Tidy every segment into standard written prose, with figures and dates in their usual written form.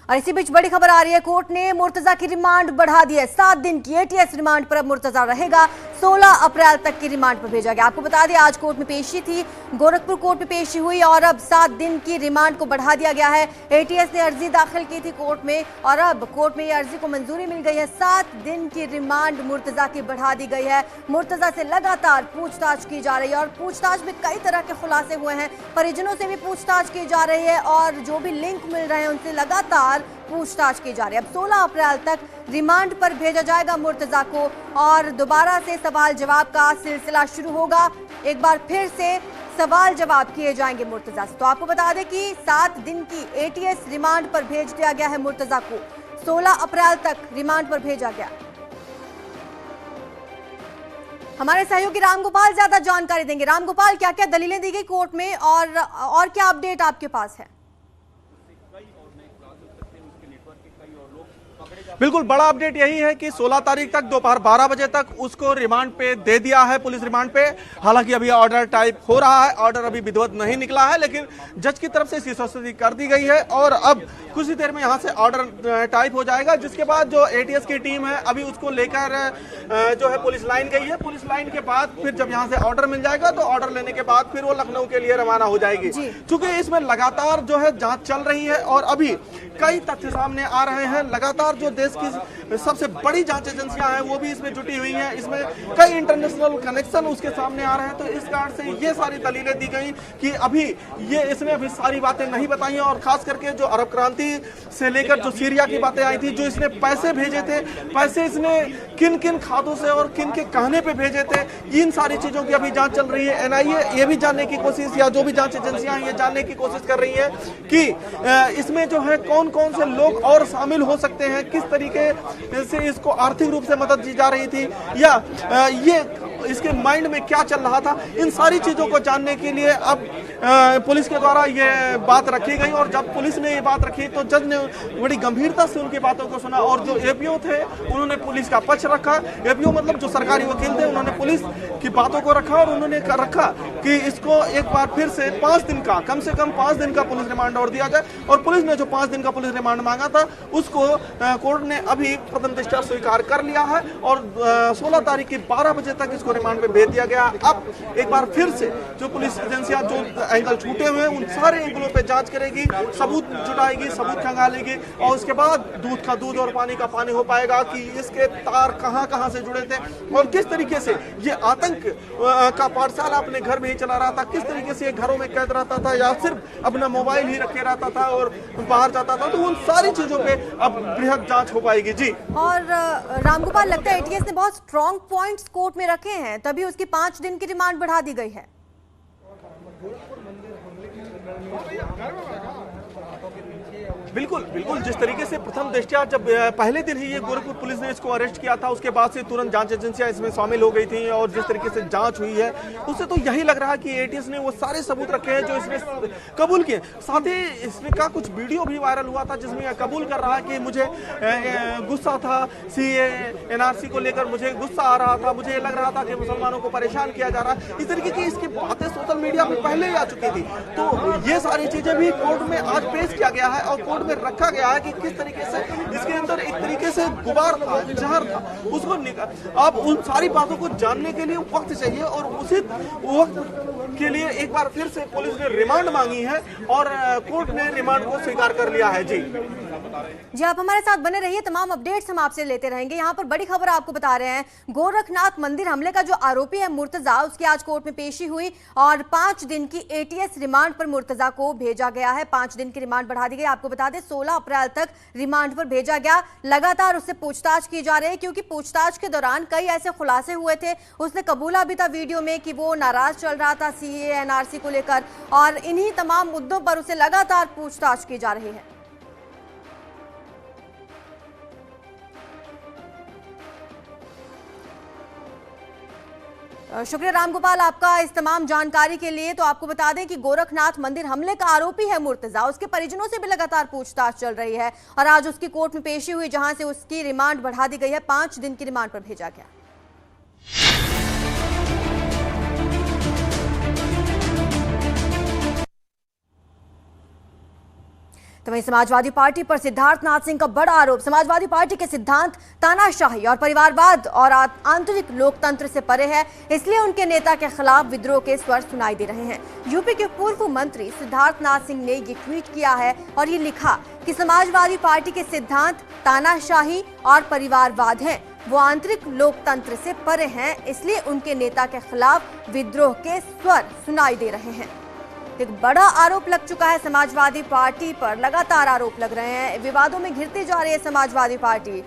और इसी बीच बड़ी खबर आ रही है, कोर्ट ने मुर्तजा की रिमांड बढ़ा दी है। 7 दिन की एटीएस रिमांड पर अब मुर्तजा रहेगा। 16 अप्रैल तक की रिमांड पर भेजा गया। आपको बता दें आज कोर्ट में पेशी थी, गोरखपुर कोर्ट में पेशी हुई और अब 7 दिन की रिमांड को बढ़ा दिया गया है। एटीएस ने अर्जी दाखिल की थी कोर्ट में और अब कोर्ट में ये अर्जी को मंजूरी मिल गई है। 7 दिन की रिमांड मुर्तजा की बढ़ा दी गई है। मुर्तजा से लगातार पूछताछ की जा रही है और पूछताछ में कई तरह के खुलासे हुए हैं। परिजनों से भी पूछताछ की जा रही है और जो भी लिंक मिल रहे हैं उनसे लगातार पूछताछ की जा रही है। अब 16 अप्रैल तक रिमांड पर भेजा जाएगा मुर्तजा को और दोबारा से सवाल जवाब का सिलसिला शुरू होगा। एक बार फिर से सवाल जवाब किए जाएंगे मुर्तजा से। तो आपको बता दें कि 7 दिन की एटीएस रिमांड पर भेज दिया गया है मुर्तजा को। 16 अप्रैल तक रिमांड पर भेजा गया। हमारे सहयोगी रामगोपाल ज्यादा जानकारी देंगे। रामगोपाल, क्या क्या दलीलें दी गई कोर्ट में और क्या अपडेट आपके पास है? बिल्कुल, बड़ा अपडेट यही है कि 16 तारीख तक दोपहर 12 बजे तक उसको रिमांड पे दे दिया है, पुलिस रिमांड पे। हालांकि अभी ऑर्डर टाइप हो रहा है, ऑर्डर अभी विधिवत नहीं निकला है, लेकिन जज की तरफ से इसकी स्वीकृति कर दी गई है और अब कुछ ही देर में यहां से ऑर्डर टाइप हो जाएगा। जिसके बाद जो एटीएस की टीम है अभी उसको लेकर जो है पुलिस लाइन गई है। पुलिस लाइन के बाद फिर जब यहां से ऑर्डर मिल जाएगा तो ऑर्डर लेने के बाद फिर वो लखनऊ के लिए रवाना हो जाएगी। चूंकि इसमें लगातार जो है जांच चल रही है और अभी कई तथ्य सामने आ रहे हैं। लगातार जो देश की सबसे बड़ी जांच एजेंसियां हैं वो भी इसमें जुटी हुई हैं। इसमें कई इंटरनेशनल कनेक्शन उसके सामने आ रहे हैं। तो इस कारण से ये सारी दलीलें दी गई कि अभी ये इसने अभी सारी बातें नहीं बताई हैं और खास करके जो अरब क्रांति से लेकर जो सीरिया की बातें आई थी, जो इसने पैसे भेजे थे, पैसे इसने किन किन खातों से और किन के कहने पे भेजे थे, इन सारी चीजों की अभी जांच चल रही है। एनआईए ये भी जानने की कोशिश या जो भी जांच एजेंसियां ये जानने की कोशिश कर रही है कि इसमें जो है कौन कौन से लोग और शामिल हो सकते हैं, किस तरीके से इसको आर्थिक रूप से मदद दी जा रही थी या ये इसके माइंड में क्या चल रहा था। इन सारी चीजों को जानने के लिए अब पुलिस के द्वारा ये बात रखी गई और जब पुलिस ने ये बात रखी तो जज ने बड़ी गंभीरता से उनकी बातों को सुना और जो एपीओ थे उन्होंने पुलिस का पक्ष रखा। एपीओ मतलब जो सरकारी वकील थे, उन्होंने पुलिस की बातों को रखा और उन्होंने रखा कि इसको एक बार फिर से 5 दिन का, कम से कम 5 दिन का पुलिस रिमांड और दिया जाए। और पुलिस ने जो 5 दिन का पुलिस रिमांड मांगा था उसको कोर्ट ने अभी प्रथम दृष्टया स्वीकार कर लिया है और 16 तारीख की 12 बजे तक इसको रिमांड पे भेज दिया गया। अब एक बार फिर से जो पुलिस एजेंसियां जो एंगल छूटे हुए हैं उन सारे एंगलों पे जांच करेगी, सबूत जुटाएगी, सबूत खंगालेगी और उसके बाद दूध का दूध और पानी का पानी हो पाएगा कि इसके तार कहां से जुड़े थे और किस तरीके से ये आतंक का पाठशाला अपने घर में ही चला रहा था, किस तरीके से ये घरों में कैद रहता था या सिर्फ अपना मोबाइल ही रखे रहता था और बाहर जाता था। तो उन सारी चीजों पे अब बृहद जांच हो पाएगी। जी, और रामगोपाल, लगता है एटीएस ने बहुत स्ट्रॉन्ग पॉइंट्स कोर्ट में रखे हैं, तभी उसकी 5 दिन की रिमांड बढ़ा दी गई है। बिल्कुल बिल्कुल, जिस तरीके से प्रथम दृष्टया जब पहले दिन ही ये गोरखपुर पुलिस ने इसको अरेस्ट किया था, उसके बाद से तुरंत जांच एजेंसियां इसमें शामिल हो गई थी और जिस तरीके से जांच हुई है उससे तो यही लग रहा है कि एटीएस ने वो सारे सबूत रखे हैं जो इसने कबूल किए। साथ ही इसमें का कुछ वीडियो भी वायरल हुआ था जिसमें यह कबूल कर रहा है कि मुझे गुस्सा था, सीए एनआरसी को लेकर मुझे गुस्सा आ रहा था, मुझे लग रहा था कि मुसलमानों को परेशान किया जा रहा है। इस तरीके की इसकी बातें सोशल मीडिया में पहले ही आ चुकी थी। तो ये सारी चीजें भी कोर्ट में आज पेश किया गया है और कोर्ट में रखा गया है कि किस तरीके से इसके अंदर एक तरीके से गुबार था, जहर था, उसको अब उन सारी बातों को जानने के लिए वक्त चाहिए और उसी वक्त के लिए एक बार फिर से पुलिस ने रिमांड मांगी है और कोर्ट ने रिमांड को स्वीकार कर लिया है। जी, आप हमारे साथ बने रहिए, तमाम अपडेट्स हम आपसे लेते रहेंगे। यहाँ पर बड़ी खबर आपको बता रहे हैं, गोरखनाथ मंदिर हमले का जो आरोपी है मुर्तजा, उसकी आज कोर्ट में पेशी हुई और 5 दिन की एटीएस रिमांड पर मुर्तजा को भेजा गया है। 5 दिन की रिमांड बढ़ा दी गई। आपको बता दें 16 अप्रैल तक रिमांड पर भेजा गया। लगातार उससे पूछताछ की जा रही है क्योंकि पूछताछ के दौरान कई ऐसे खुलासे हुए थे। उसने कबूला भी था वीडियो में कि वो नाराज चल रहा था सीए एनआरसी को लेकर और इन्हीं तमाम मुद्दों पर उसे लगातार पूछताछ की जा रही है। शुक्रिया रामगोपाल आपका इस तमाम जानकारी के लिए। तो आपको बता दें कि गोरखनाथ मंदिर हमले का आरोपी है मुर्तजा, उसके परिजनों से भी लगातार पूछताछ चल रही है और आज उसकी कोर्ट में पेशी हुई जहां से उसकी रिमांड बढ़ा दी गई है। 5 दिन की रिमांड पर भेजा गया। तो वहीं समाजवादी पार्टी पर सिद्धार्थनाथ सिंह का बड़ा आरोप। समाजवादी पार्टी के सिद्धांत तानाशाही और परिवारवाद और आंतरिक लोकतंत्र से परे है, इसलिए उनके नेता के खिलाफ विद्रोह के स्वर सुनाई दे रहे हैं। यूपी के पूर्व मंत्री सिद्धार्थनाथ सिंह ने ये ट्वीट किया है और ये लिखा कि समाजवादी पार्टी के सिद्धांत तानाशाही और परिवारवाद हैं, वो आंतरिक लोकतंत्र से परे हैं, इसलिए उनके नेता के खिलाफ विद्रोह के स्वर सुनाई दे रहे हैं। एक बड़ा आरोप लग चुका है समाजवादी पार्टी पर, लगातार आरोप लग रहे हैं, विवादों में घिरती जा रही है समाजवादी पार्टी।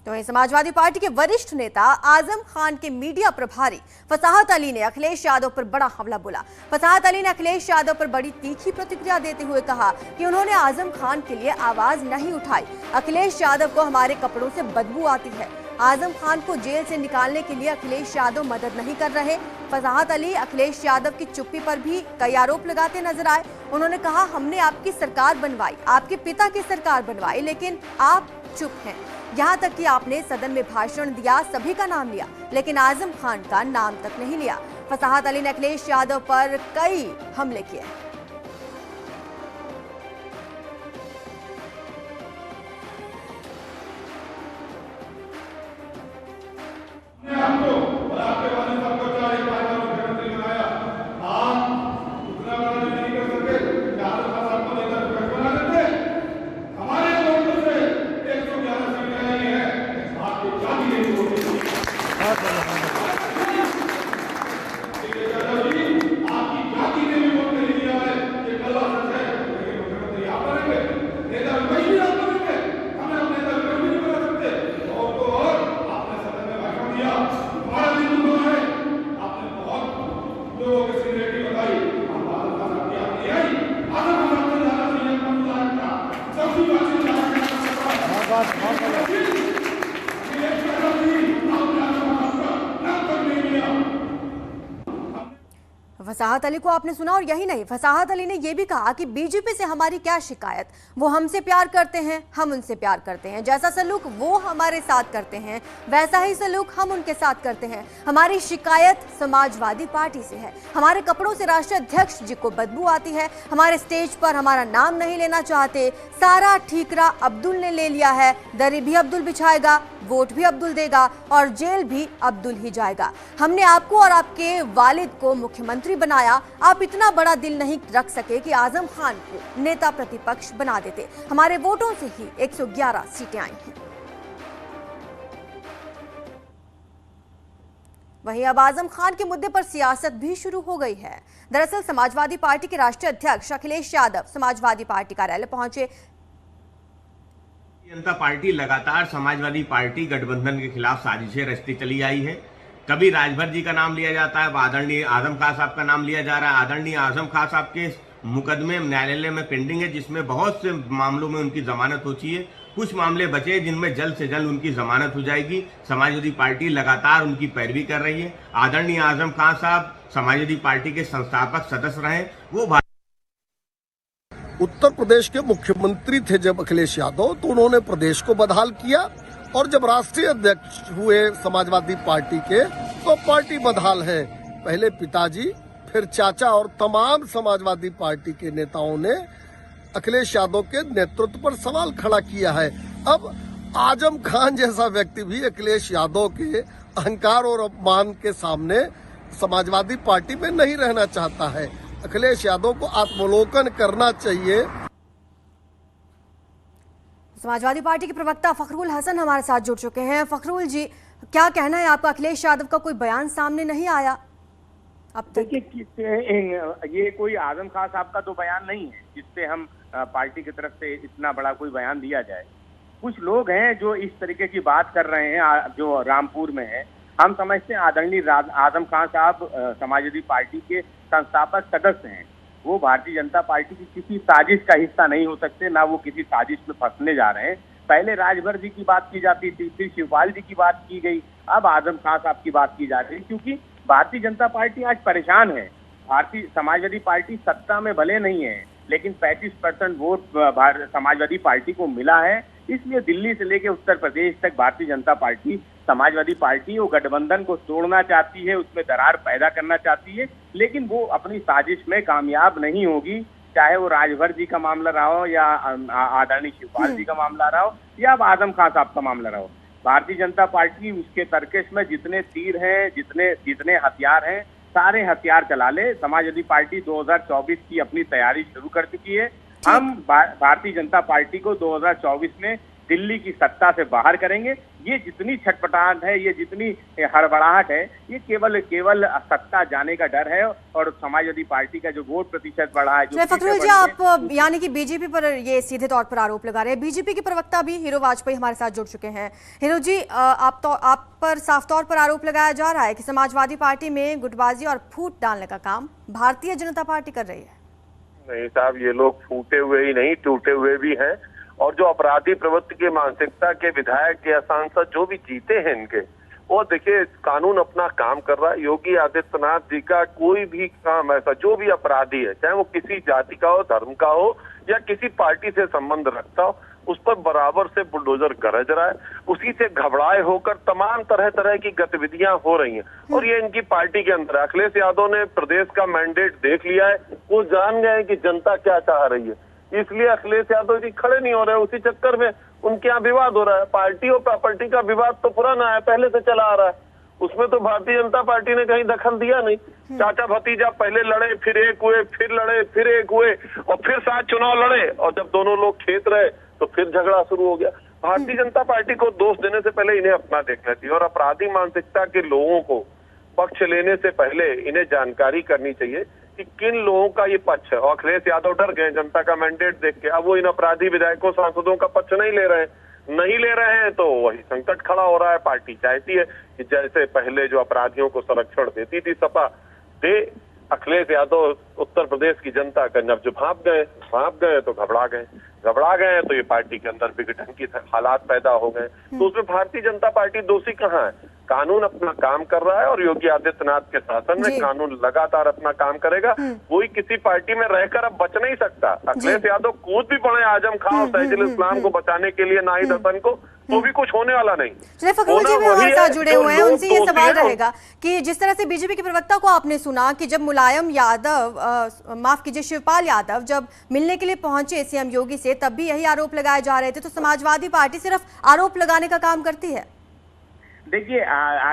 तो वहीं समाजवादी पार्टी के वरिष्ठ नेता आजम खान के मीडिया प्रभारी फसाहत अली ने अखिलेश यादव पर बड़ा हमला बोला। फसाहत अली ने अखिलेश यादव पर बड़ी तीखी प्रतिक्रिया देते हुए कहा कि उन्होंने आजम खान के लिए आवाज नहीं उठाई। अखिलेश यादव को हमारे कपड़ों से बदबू आती है। आजम खान को जेल से निकालने के लिए अखिलेश यादव मदद नहीं कर रहे। फसाहत अली अखिलेश यादव की चुप्पी पर भी कई आरोप लगाते नजर आए। उन्होंने कहा, हमने आपकी सरकार बनवाई, आपके पिता की सरकार बनवाई, लेकिन आप चुप हैं। यहाँ तक कि आपने सदन में भाषण दिया, सभी का नाम लिया, लेकिन आजम खान का नाम तक नहीं लिया। फसाहत अली ने अखिलेश यादव पर कई हमले किए। फसाहत अली को आपने सुना, और यही नहीं, फसाहत अली ने यह भी कहा कि बीजेपी से हमारी क्या शिकायत, वो हमसे प्यार करते हैं, हम उनसे प्यार करते हैं। जैसा सलूक वो हमारे साथ करते हैं, वैसा ही सलूक हम उनके साथ करते हैं। हमारी शिकायत समाजवादी पार्टी से है। हमारे कपड़ों से राष्ट्रीय अध्यक्ष जी को बदबू आती है। हमारे स्टेज पर हमारा नाम नहीं लेना चाहते। सारा ठीकरा अब्दुल ने ले लिया है। दरी भी अब्दुल बिछाएगा, वोट भी अब्दुल देगा और जेल भी अब्दुल ही जाएगा। हमने आपको और आपके वालिद को मुख्यमंत्री बनाया। आप इतना बड़ा दिल नहीं रख सके कि आजम खान को नेता प्रतिपक्ष बना देते। हमारे वोटों से ही 111 सीटें आई हैं। वहीं अब आजम खान के मुद्दे पर सियासत भी शुरू हो गई है। दरअसल समाजवादी पार्टी के राष्ट्रीय अध्यक्ष अखिलेश यादव समाजवादी पार्टी कार्यालय पहुंचे। जनता पार्टी लगातार समाजवादी पार्टी गठबंधन के खिलाफ साजिशें रचती चली आई है। कभी राजभर जी का नाम लिया जाता है, आदरणीय आजम खान साहब का नाम लिया जा रहा है। आदरणीय आजम खान साहब के मुकदमे न्यायालय में पेंडिंग है, जिसमें बहुत से मामलों में उनकी जमानत हो चाहिए। कुछ मामले बचे जिनमें जल्द से जल्द उनकी जमानत हो जाएगी। समाजवादी पार्टी लगातार उनकी पैरवी कर रही है। आदरणीय आजम खान साहब समाजवादी पार्टी के संस्थापक सदस्य रहे। वो उत्तर प्रदेश के मुख्यमंत्री थे जब अखिलेश यादव, तो उन्होंने प्रदेश को बदहाल किया, और जब राष्ट्रीय अध्यक्ष हुए समाजवादी पार्टी के तो पार्टी बदहाल है। पहले पिताजी, फिर चाचा और तमाम समाजवादी पार्टी के नेताओं ने अखिलेश यादव के नेतृत्व पर सवाल खड़ा किया है। अब आजम खान जैसा व्यक्ति भी अखिलेश यादव के अहंकार और अपमान के सामने समाजवादी पार्टी में नहीं रहना चाहता है। अखिलेश यादव को आत्मोलोकन करना चाहिए। समाजवादी पार्टी के प्रवक्ता फखरुल हसन हमारे साथ जुड़ चुके हैं। फखरुल जी, क्या कहना है आपका? अखिलेश यादव का कोई बयान सामने नहीं आया अब तक? देखिए, ये कोई आजम खान साहब का तो बयान नहीं है जिससे हम पार्टी की तरफ से इतना बड़ा कोई बयान दिया जाए। कुछ लोग हैं जो इस तरीके की बात कर रहे हैं, जो रामपुर में है। हम समझते हैं आदरणीय आजम खान साहब समाजवादी पार्टी के संस्थापक सदस्य हैं। वो भारतीय जनता पार्टी की किसी साजिश का हिस्सा नहीं हो सकते, ना वो किसी साजिश में फंसने जा रहे हैं। पहले राजभर जी की बात की जाती थी, फिर शिवपाल जी की बात की गई, अब आजम खान साहब की बात की जा रही है। क्योंकि भारतीय जनता पार्टी आज परेशान है। भारतीय समाजवादी पार्टी सत्ता में भले नहीं है, लेकिन 35% वोट समाजवादी पार्टी को मिला है। इसलिए दिल्ली से लेकर उत्तर प्रदेश तक भारतीय जनता पार्टी समाजवादी पार्टी वो गठबंधन को तोड़ना चाहती है, उसमें दरार पैदा करना चाहती है, लेकिन वो अपनी साजिश में कामयाब नहीं होगी। चाहे वो राजभर जी का मामला रहा हो या आदरणीय शिवपाल जी का मामला रहा हो या अब आजम खान साहब का मामला रहा हो, भारतीय जनता पार्टी उसके तर्कश में जितने तीर हैं, जितने हथियार हैं, सारे हथियार चला ले। समाजवादी पार्टी 2024 की अपनी तैयारी शुरू कर चुकी है। हम भारतीय जनता पार्टी को 2024 में दिल्ली की सत्ता से बाहर करेंगे। ये जितनी छटपटाहट है, ये जितनी हड़बड़ाहट है, ये केवल सत्ता जाने का डर है और समाजवादी पार्टी का जो वोट प्रतिशत बढ़ा है। फखरुल जी, आप यानी कि बीजेपी पर ये सीधे तौर पर आरोप लगा रहे हैं। बीजेपी के प्रवक्ता भी हीरो वाजपेयी हमारे साथ जुड़ चुके हैं। हीरो जी, आप पर साफ तौर पर आरोप लगाया जा रहा है कि समाजवादी पार्टी में गुटबाजी और फूट डालने का काम भारतीय जनता पार्टी कर रही है। नहीं साहब, ये लोग फूटे हुए ही नहीं, टूटे हुए भी हैं। और जो अपराधी प्रवृत्ति की मानसिकता के विधायक या सांसद जो भी जीते हैं इनके, वो देखिए कानून अपना काम कर रहा है। योगी आदित्यनाथ जी का कोई भी काम ऐसा, जो भी अपराधी है, चाहे वो किसी जाति का हो, धर्म का हो या किसी पार्टी से संबंध रखता हो, उस पर बराबर से बुलडोजर गरज रहा है। उसी से घबराए होकर तमाम तरह तरह की गतिविधियां हो रही हैं और ये इनकी पार्टी के अंदर। अखिलेश यादव ने प्रदेश का मैंडेट देख लिया है, वो जान गए कि जनता क्या चाह रही है, इसलिए अखिलेश यादव जी खड़े नहीं हो रहे। उसी चक्कर में उनके यहाँ विवाद हो रहा है। पार्टी और प्रॉपर्टी का विवाद तो पुराना है, पहले से चला आ रहा है, उसमें तो भारतीय जनता पार्टी ने कहीं दखल दिया नहीं। चाचा भतीजा पहले लड़े, फिर एक हुए, फिर लड़े, फिर एक हुए और फिर साथ चुनाव लड़े और जब दोनों लोग खेत रहे तो फिर झगड़ा शुरू हो गया। भारतीय जनता पार्टी को दोष देने से पहले इन्हें अपना देखना चाहिए और अपराधी मानसिकता के लोगों को पक्ष लेने से पहले इन्हें जानकारी करनी चाहिए कि किन लोगों का ये पक्ष है। और अखिलेश यादव डर गए जनता का मैंडेट देख के, अब वो इन अपराधी विधायकों सांसदों का पक्ष नहीं ले रहे हैं तो वही संकट खड़ा हो रहा है। पार्टी चाहती है कि जैसे पहले जो अपराधियों को संरक्षण देती थी सपा दे, अखिलेश यादव उत्तर प्रदेश की जनता का नब्ज भांप गए तो घबरा गए तो ये पार्टी के अंदर विघटन की हालात पैदा हो गए। तो उसमें भारतीय जनता पार्टी दोषी कहाँ है? कानून अपना काम कर रहा है और योगी आदित्यनाथ के शासन में कानून लगातार अपना काम करेगा। कोई किसी पार्टी में रहकर अब बच नहीं सकता। अखिलेश यादव कूद भी पड़े आजम खान और सैजुल इस्लाम को बचाने के लिए नाहिद हसन को, तो भी कुछ होने वाला नहीं। चलिए, फखरुल जी भी हमारे साथ जुड़े हुए हैं, उनसे ये सवाल रहेगा कि जिस तरह से बीजेपी के प्रवक्ता को आपने सुना कि जब मुलायम यादव, माफ कीजिए शिवपाल यादव जब मिलने के लिए पहुंचे सीएम योगी से, तब भी यही आरोप लगाए जा रहे थे। तो समाजवादी पार्टी सिर्फ आरोप लगाने का काम करती है? देखिए,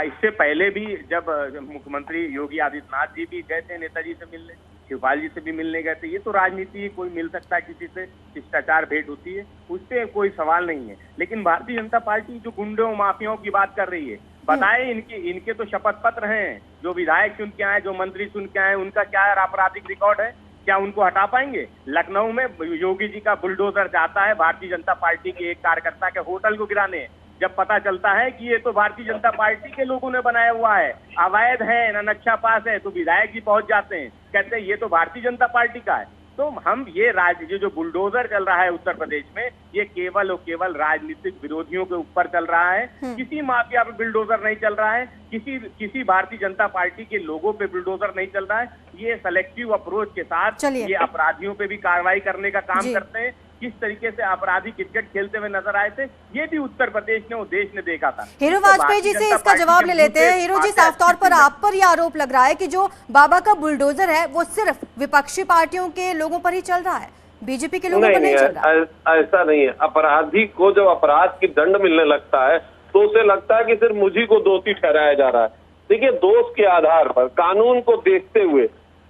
इससे पहले भी जब मुख्यमंत्री योगी आदित्यनाथ जी भी गए थे नेताजी से मिलने, शिवपाल जी से भी मिलने गए थे। ये तो राजनीति, कोई मिल सकता है किसी से, शिष्टाचार भेंट होती है, उससे कोई सवाल नहीं है। लेकिन भारतीय जनता पार्टी जो गुंडों माफियाओं की बात कर रही है, बताए इनके तो शपथ पत्र हैं, जो विधायक चुन के आए, जो मंत्री चुन के आए, उनका क्या आपराधिक रिकॉर्ड है? क्या उनको हटा पाएंगे? लखनऊ में योगी जी का बुलडोजर जाता है भारतीय जनता पार्टी के एक कार्यकर्ता के होटल को गिराने। जब पता चलता है कि ये तो भारतीय जनता पार्टी के लोगों ने बनाया हुआ है, अवैध है, ना नक्शा पास है, तो विधायक जी पहुंच जाते हैं, कहते हैं ये तो भारतीय जनता पार्टी का है। तो हम ये जो बुलडोजर चल रहा है उत्तर प्रदेश में, ये केवल और केवल राजनीतिक विरोधियों के ऊपर चल रहा है। किसी माफिया पे बुलडोजर नहीं चल रहा है, किसी भारतीय जनता पार्टी के लोगों पे बुलडोजर नहीं चल रहा है। ये सेलेक्टिव अप्रोच के साथ ये अपराधियों पे भी कार्रवाई करने का काम करते हैं। किस तरीके से अपराधी क्रिकेट खेलते हुए नजर आए थे, ये भी उत्तर प्रदेश ने, वो देश ने देखा था। हीरो वाजपेयी जी से इसका जवाब ले लेते हैं। हीरो जी, साफ तौर पर आप पर यह आरोप लग रहा है कि जो बाबा का बुलडोजर है वो सिर्फ विपक्षी पार्टियों के लोगों पर ही चल रहा है, बीजेपी के लोगों पर नहीं चल रहा। ऐसा नहीं है। अपराधी को जब अपराध की दंड मिलने लगता है तो उसे लगता है कि सिर्फ मुझी को दोषी ठहराया जा रहा है। देखिए, दोष के आधार पर कानून को देखते हुए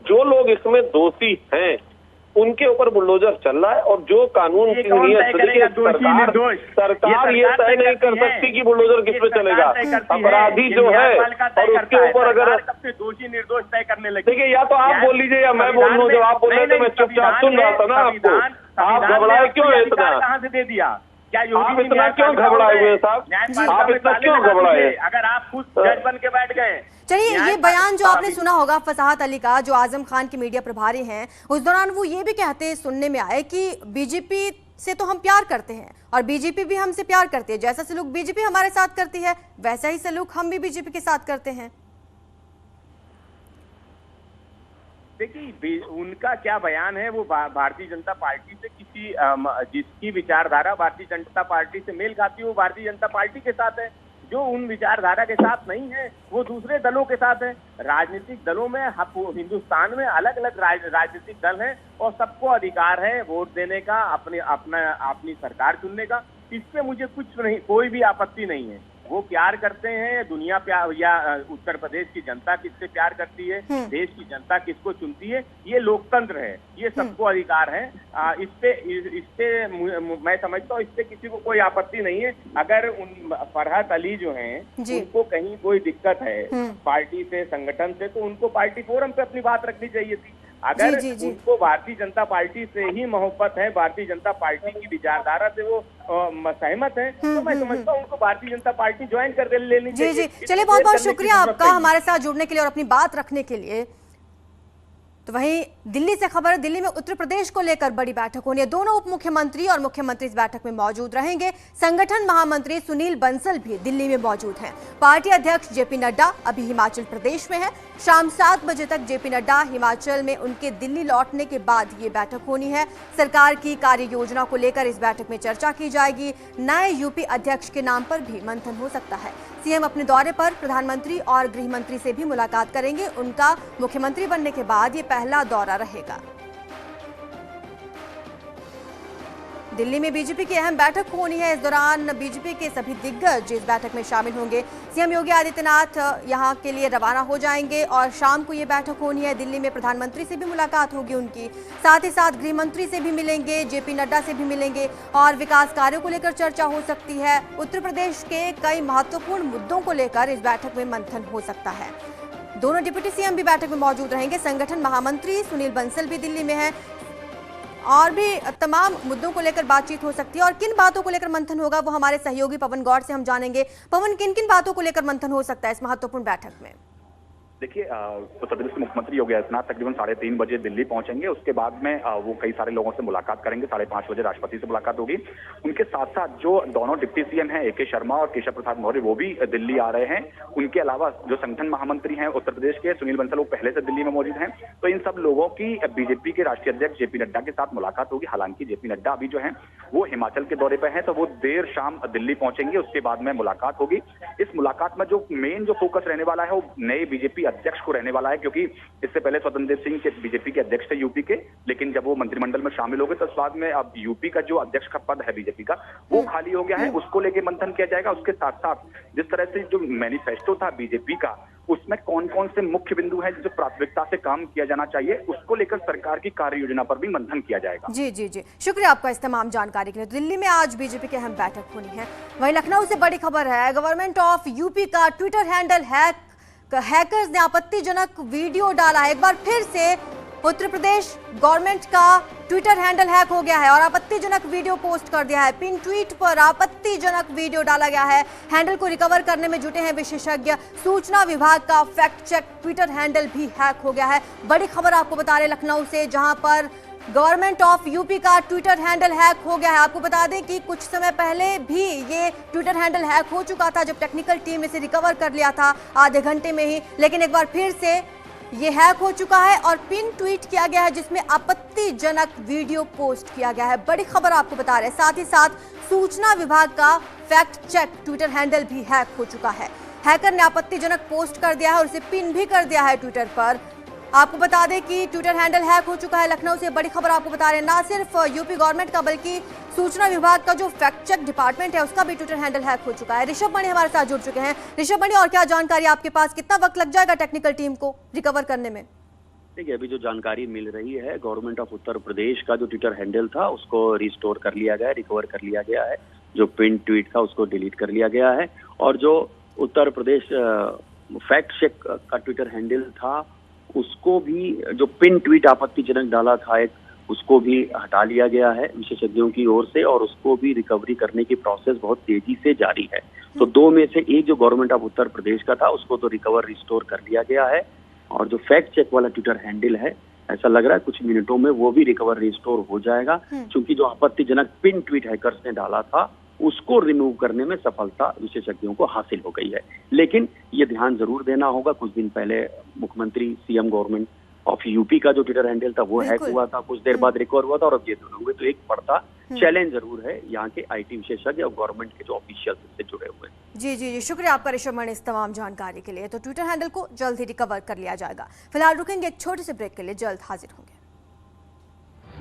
जो लोग इसमें दोषी हैं उनके ऊपर बुलडोजर चल रहा है और जो कानून की नियत सरकार ये तय नहीं कर सकती कि बुलडोजर किस पे चलेगा। अपराधी जो है और उसके ऊपर अगर दोषी निर्दोष तय करने लगे, देखिए, या तो आप बोल लीजिए या मैं बोल लूँ। जब आप बोल रहे थे मैं चुपचाप सुन रहा था ना आपको। आप घबराए क्यों इतना? कहाँ से दे दिया? क्या आप इतना क्यों घबराए हुए साहब? आप इतना क्यों घबराए? अगर आप खुद जज बन के बैठ गए। चलिए, ये बयान जो आपने सुना होगा फसाहत अली का, जो आजम खान के मीडिया प्रभारी हैं, उस दौरान वो ये भी कहते सुनने में आए कि बीजेपी से तो हम प्यार करते हैं और बीजेपी भी हमसे प्यार करती है, जैसा सलूक बीजेपी हमारे साथ करती है वैसा ही सलूक हम भी बीजेपी के साथ करते हैं। देखिए, उनका क्या बयान है, वो भारतीय जनता पार्टी से जिसकी विचारधारा भारतीय जनता पार्टी से मेल खाती है, वो भारतीय जनता पार्टी के साथ है। जो उन विचारधारा के साथ नहीं है वो दूसरे दलों के साथ है। राजनीतिक दलों में हिंदुस्तान में अलग अलग राजनीतिक दल हैं और सबको अधिकार है वोट देने का, अपनी सरकार चुनने का। इससे मुझे कुछ नहीं, कोई भी आपत्ति नहीं है। वो प्यार करते हैं, दुनिया प्यार या उत्तर प्रदेश की जनता किससे प्यार करती है, देश की जनता किसको चुनती है, ये लोकतंत्र है, ये सबको अधिकार है। इससे मैं समझता हूँ इससे किसी को कोई आपत्ति नहीं है। अगर उन फरहत अली जो हैं उनको कहीं कोई दिक्कत है पार्टी से, संगठन से, तो उनको पार्टी फोरम पे अपनी बात रखनी चाहिए थी। अगर उनको भारतीय जनता पार्टी से ही मोहब्बत है, भारतीय जनता पार्टी की विचारधारा से वो सहमत है, तो मैं समझता हूँ उनको भारतीय जनता पार्टी ज्वाइन कर लेनी चाहिए। जी, चलिए बहुत बहुत शुक्रिया आपका हमारे साथ जुड़ने के लिए और अपनी बात रखने के लिए। तो वहीं दिल्ली से खबर, दिल्ली में उत्तर प्रदेश को लेकर बड़ी बैठक होनी है। दोनों उप मुख्यमंत्री और मुख्यमंत्री इस बैठक में मौजूद रहेंगे। संगठन महामंत्री सुनील बंसल भी दिल्ली में मौजूद हैं। पार्टी अध्यक्ष जेपी नड्डा अभी हिमाचल प्रदेश में है। शाम 7 बजे तक जेपी नड्डा हिमाचल में, उनके दिल्ली लौटने के बाद ये बैठक होनी है। सरकार की कार्य योजना को लेकर इस बैठक में चर्चा की जाएगी। नए यूपी अध्यक्ष के नाम पर भी मंथन हो सकता है। सीएम अपने दौरे पर प्रधानमंत्री और गृह मंत्री से भी मुलाकात करेंगे। उनका मुख्यमंत्री बनने के बाद ये पहला दौरा रहेगा। दिल्ली में बीजेपी की अहम बैठक होनी है। इस दौरान बीजेपी के सभी दिग्गज इस बैठक में शामिल होंगे। सीएम योगी आदित्यनाथ यहां के लिए रवाना हो जाएंगे और शाम को ये बैठक होनी है। दिल्ली में प्रधानमंत्री से भी मुलाकात होगी उनकी, साथ ही साथ गृह मंत्री से भी मिलेंगे, जेपी नड्डा से भी मिलेंगे और विकास कार्यों को लेकर चर्चा हो सकती है। उत्तर प्रदेश के कई महत्वपूर्ण मुद्दों को लेकर इस बैठक में मंथन हो सकता है। दोनों डिप्टी सीएम भी बैठक में मौजूद रहेंगे। संगठन महामंत्री सुनील बंसल भी दिल्ली में है और भी तमाम मुद्दों को लेकर बातचीत हो सकती है। और किन बातों को लेकर मंथन होगा वो हमारे सहयोगी पवन गौड़ से हम जानेंगे। पवन, किन किन बातों को लेकर मंथन हो सकता है इस महत्वपूर्ण बैठक में? देखिए, उत्तर प्रदेश के मुख्यमंत्री योगी आदित्यनाथ तकरीबन 3:30 बजे दिल्ली पहुंचेंगे। उसके बाद में वो कई सारे लोगों से मुलाकात करेंगे। 5:30 बजे राष्ट्रपति से मुलाकात होगी। उनके साथ साथ जो दोनों डिप्टी सीएम हैं, AK शर्मा और केशव प्रसाद मौर्य, वो भी दिल्ली आ रहे हैं। उनके अलावा जो संगठन महामंत्री हैं उत्तर प्रदेश के सुनील बंसल, वो पहले से दिल्ली में मौजूद हैं। तो इन सब लोगों की बीजेपी के राष्ट्रीय अध्यक्ष जेपी नड्डा के साथ मुलाकात होगी। हालांकि जेपी नड्डा अभी जो है वो हिमाचल के दौरे पर है, तो वो देर शाम दिल्ली पहुंचेंगे। उसके बाद में मुलाकात होगी। इस मुलाकात में जो मेन जो फोकस रहने वाला है वो नए बीजेपी अध्यक्ष को रहने वाला है, क्योंकि इससे पहले स्वतंत्र देव सिंह के बीजेपी के अध्यक्ष थे यूपी के, लेकिन जब वो मंत्रिमंडल में शामिल हो गए तो इस बाद में अब यूपी का जो अध्यक्ष का पद है बीजेपी का वो खाली हो गया है। उसको लेके मंथन किया जाएगा। उसके साथ साथ जिस तरह से जो मैनिफेस्टो था बीजेपी का, उसमें कौन कौन से मुख्य बिंदु हैं जो प्राथमिकता से काम किया जाना चाहिए, उसको लेकर सरकार की कार्य योजना पर भी मंथन किया जाएगा। जी, शुक्रिया आपका इस तमाम जानकारी के लिए। दिल्ली में आज बीजेपी की अहम बैठक होनी है। वहीं लखनऊ से बड़ी खबर है। गवर्नमेंट ऑफ यूपी का ट्विटर हैंडल हैकर्स ने आपत्तिजनक वीडियो डाला है। एक बार फिर से उत्तर प्रदेश गवर्नमेंट का ट्विटर हैंडल हैक हो गया है और आपत्तिजनक वीडियो पोस्ट कर दिया है। पिन ट्वीट पर आपत्तिजनक वीडियो डाला गया है। हैंडल को रिकवर करने में जुटे हैं विशेषज्ञ। सूचना विभाग का फैक्ट चेक ट्विटर हैंडल भी हैक हो गया है। बड़ी खबर आपको बता रहे लखनऊ से, जहां पर गवर्नमेंट ऑफ यूपी का ट्विटर हैंडल हैक हो गया है। आपको बता दें कि कुछ समय पहले भी ये ट्विटर हैंडल हैक हो चुका था, जब टेक्निकल टीम इसे रिकवर कर लिया था आधे घंटे में ही, लेकिन एक बार फिर से ये हैक हो चुका है और पिन ट्वीट किया गया है जिसमें आपत्तिजनक वीडियो पोस्ट किया गया है। बड़ी खबर आपको बता रहे हैं। साथ ही साथ सूचना विभाग का फैक्ट चेक ट्विटर हैंडल भी हैक हो चुका है। हैकर ने आपत्तिजनक पोस्ट कर दिया है और उसे पिन भी कर दिया है ट्विटर पर। आपको बता दें कि ट्विटर हैंडल हैक हो चुका है। लखनऊ से बड़ी खबर आपको बता रहे हैं। ना सिर्फ यूपी गवर्नमेंट का बल्कि सूचना विभाग का जो फैक्ट चेक डिपार्टमेंट है उसका भी ट्विटर हैंडल हैक हो चुका है। ऋषभ मणि हमारे साथ जुड़ चुके हैं। ऋषभ मणि, और क्या जानकारी आपके पास, कितना वक्त लग जाएगा टेक्निकल टीम को रिकवर करने में? देखिए, अभी जो जानकारी मिल रही है, गवर्नमेंट ऑफ उत्तर प्रदेश का जो ट्विटर हैंडल था उसको रिस्टोर कर लिया गया, रिकवर कर लिया गया है। जो पिन ट्वीट था उसको डिलीट कर लिया गया है और जो उत्तर प्रदेश फैक्ट चेक का ट्विटर हैंडल था उसको भी, जो पिन ट्वीट आपत्तिजनक डाला था एक, उसको भी हटा लिया गया है विशेषज्ञों की ओर से और उसको भी रिकवरी करने की प्रोसेस बहुत तेजी से जारी है। तो दो में से एक जो गवर्नमेंट ऑफ उत्तर प्रदेश का था उसको तो रिकवर रिस्टोर कर लिया गया है और जो फैक्ट चेक वाला ट्विटर हैंडल है, ऐसा लग रहा है कुछ मिनटों में वो भी रिकवर रिस्टोर हो जाएगा, क्योंकि जो आपत्तिजनक पिन ट्वीट हैकर्स ने डाला था उसको रिमूव करने में सफलता विशेषज्ञों को हासिल हो गई है। लेकिन ये ध्यान जरूर देना होगा, कुछ दिन पहले मुख्यमंत्री, सीएम गवर्नमेंट ऑफ यूपी का जो ट्विटर हैंडल था वो हैक बिल्कुल। हुआ था, कुछ देर बाद रिकवर हुआ था और अब ये दोनों हुए। तो एक बड़ा चैलेंज जरूर है यहाँ के आईटी विशेषज्ञ और गवर्नमेंट के जो ऑफिशियल से जुड़े हुए हैं। जी जी जी, शुक्रिया आपका ऋषभ मणि इस तमाम जानकारी के लिए। तो ट्विटर हैंडल को जल्द ही रिकवर कर लिया जाएगा। फिलहाल रुकेंगे एक छोटे से ब्रेक के लिए, जल्द हाजिर होंगे।